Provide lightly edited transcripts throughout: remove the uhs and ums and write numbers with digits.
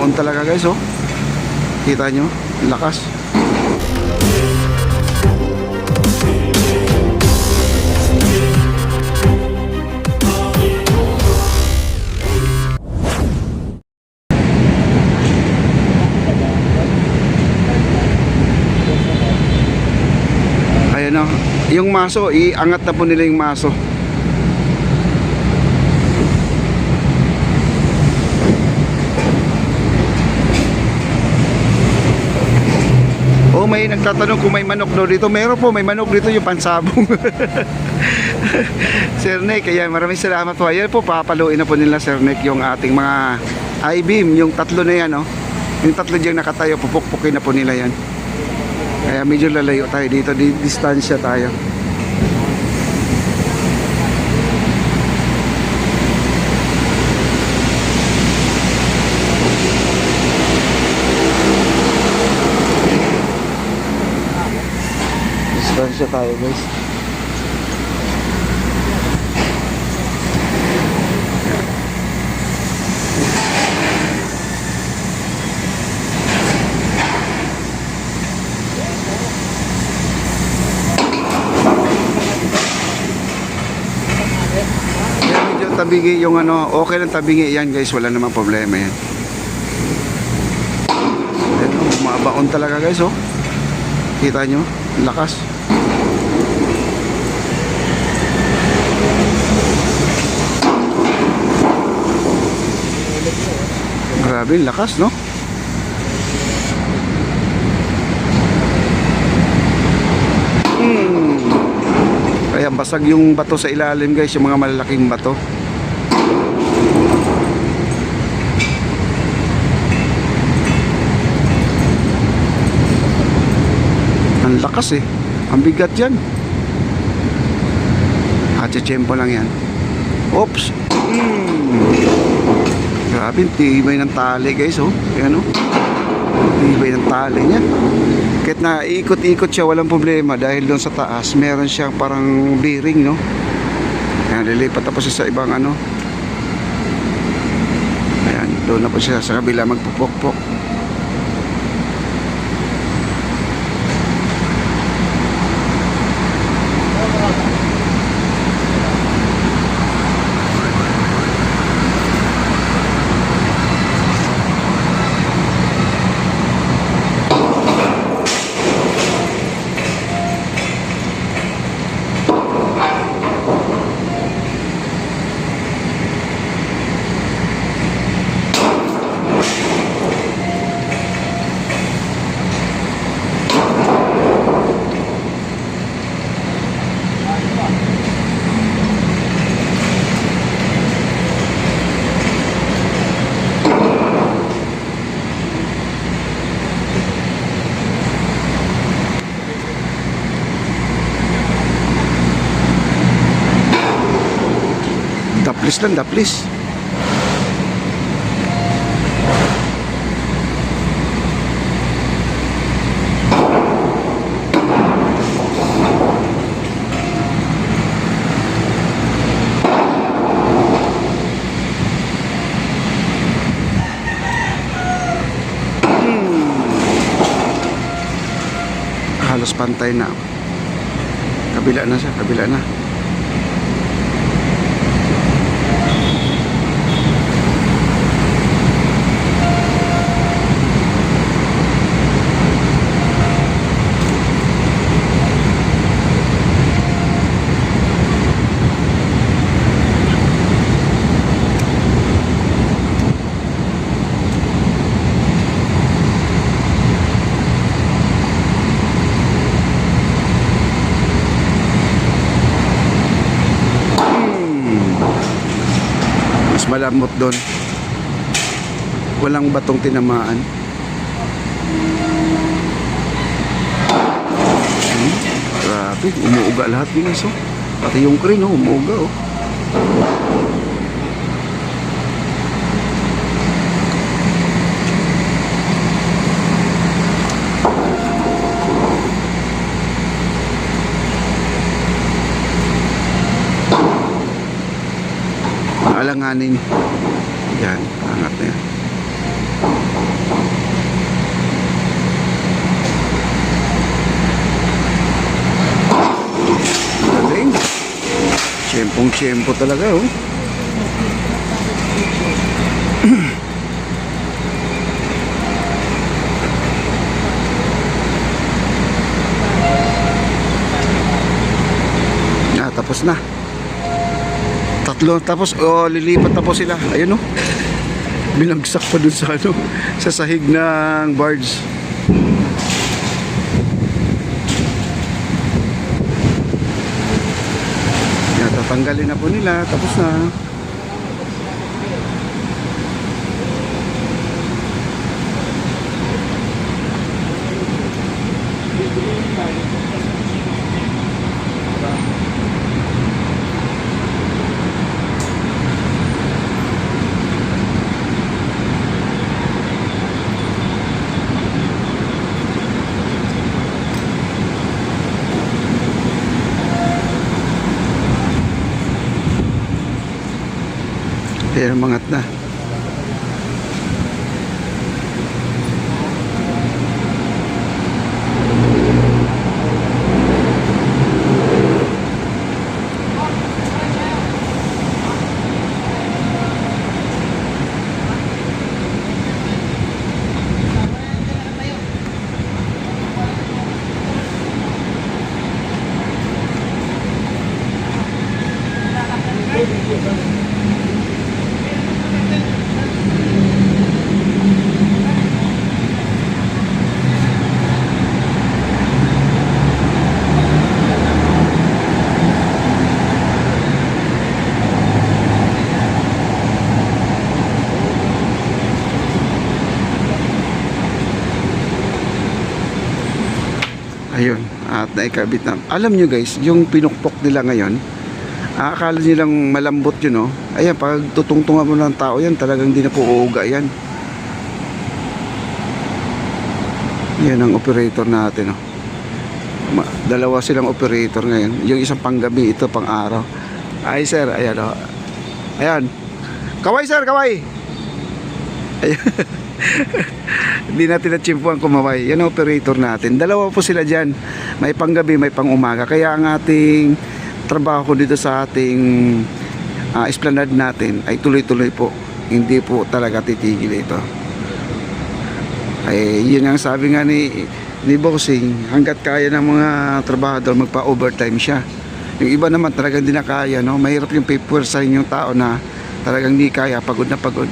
Bumabaon talaga guys, oh. Kita nyo, lakas. Ayan o, yung maso, iangat na po nila yung maso. Oh, may nagtatanong kung may manok daw dito. Meron po, may manok dito, yung pansabong. Sir Nick, ayan, maraming salamat po. Ayan po, papaluin na po nila Sir Nick yung ating mga I-beam, yung tatlo na yan, oh. Yung tatlo diyang nakatayo, pupukpukin na po nila yan. Kaya medyo lalayo tayo dito, distansya tayo. Distansya tayo guys. Tabingi yung ano, okay lang tabingi yan guys, wala namang problema yan. Ayan, bumabaon talaga guys, oh. Kita nyo, lakas. Grabe, lakas, no? Kaya basag yung bato sa ilalim guys, yung mga malalaking bato. Ang lakas eh. Ang bigat yan. Tsempo lang yan. Oops. Grabe, tibay ng tali guys, oh. Ayan, oh. Tibay ng tali niya. Kahit na ikot-ikot siya, walang problema. Dahil doon sa taas, meron siyang parang bearing, no. Ayan, lilipat na po siya sa ibang ano. Ayan, doon na po siya sa kabila magpupokpok. Daplis lang, daplis. Halos pantay na. Kabila na siya, kabila na. Malamot doon, walang batong tinamaan. Grabe, umuuga lahat guys, oh. Pati yung crane, oh, umuuga, oh. Alanganin. Yan, angat na yan. Galing. Tiyempong-tiyempo talaga, oh. Tapos na. Tatlo tapos, oh, lilipat na po sila. Ayun, oh. Binagsak pa dun sa ano, sa sahig ng barge. Yan, tatanggalin na po nila. Tapos na. Ayan, mangat na. Ayun, at naikabit na. Alam nyo guys, yung pinukpok nila ngayon, akala nilang malambot yun, oh. Ayan, pag tutungtungan mo ng tao yan, talagang di na po uuga yan. Yan ang operator natin, oh. Dalawa silang operator ngayon. Yung isang panggabi, ito pang araw. Ay sir, ayan, oh. Ayan. Kaway sir, kaway. Ayan. Hindi natin na-chimpuan kumaway. Yan ang operator natin. Dalawa po sila dyan. May panggabi, may pang umaga. Kaya ang ating trabaho dito sa ating esplanade natin ay tuloy-tuloy po. Hindi po talaga titigil ito. Ay, yun ang sabi nga ni Bossing, hanggat kaya ng mga trabahador magpa-overtime siya. Yung iba naman talagang di na kaya, no? Mahirap yung paper sa inyong tao na talagang di kaya, pagod na pagod.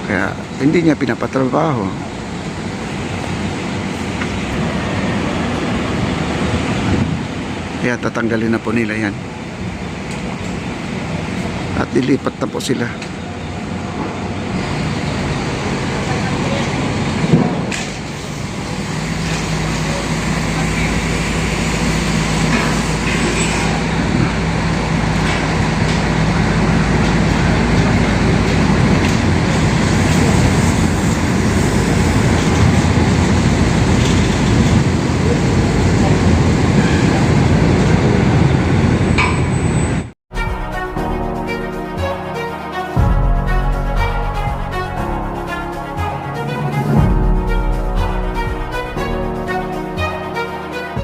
Kaya hindi niya pinapatrabaho. Kaya tatanggalin na po nila yan. At dilipat na po sila.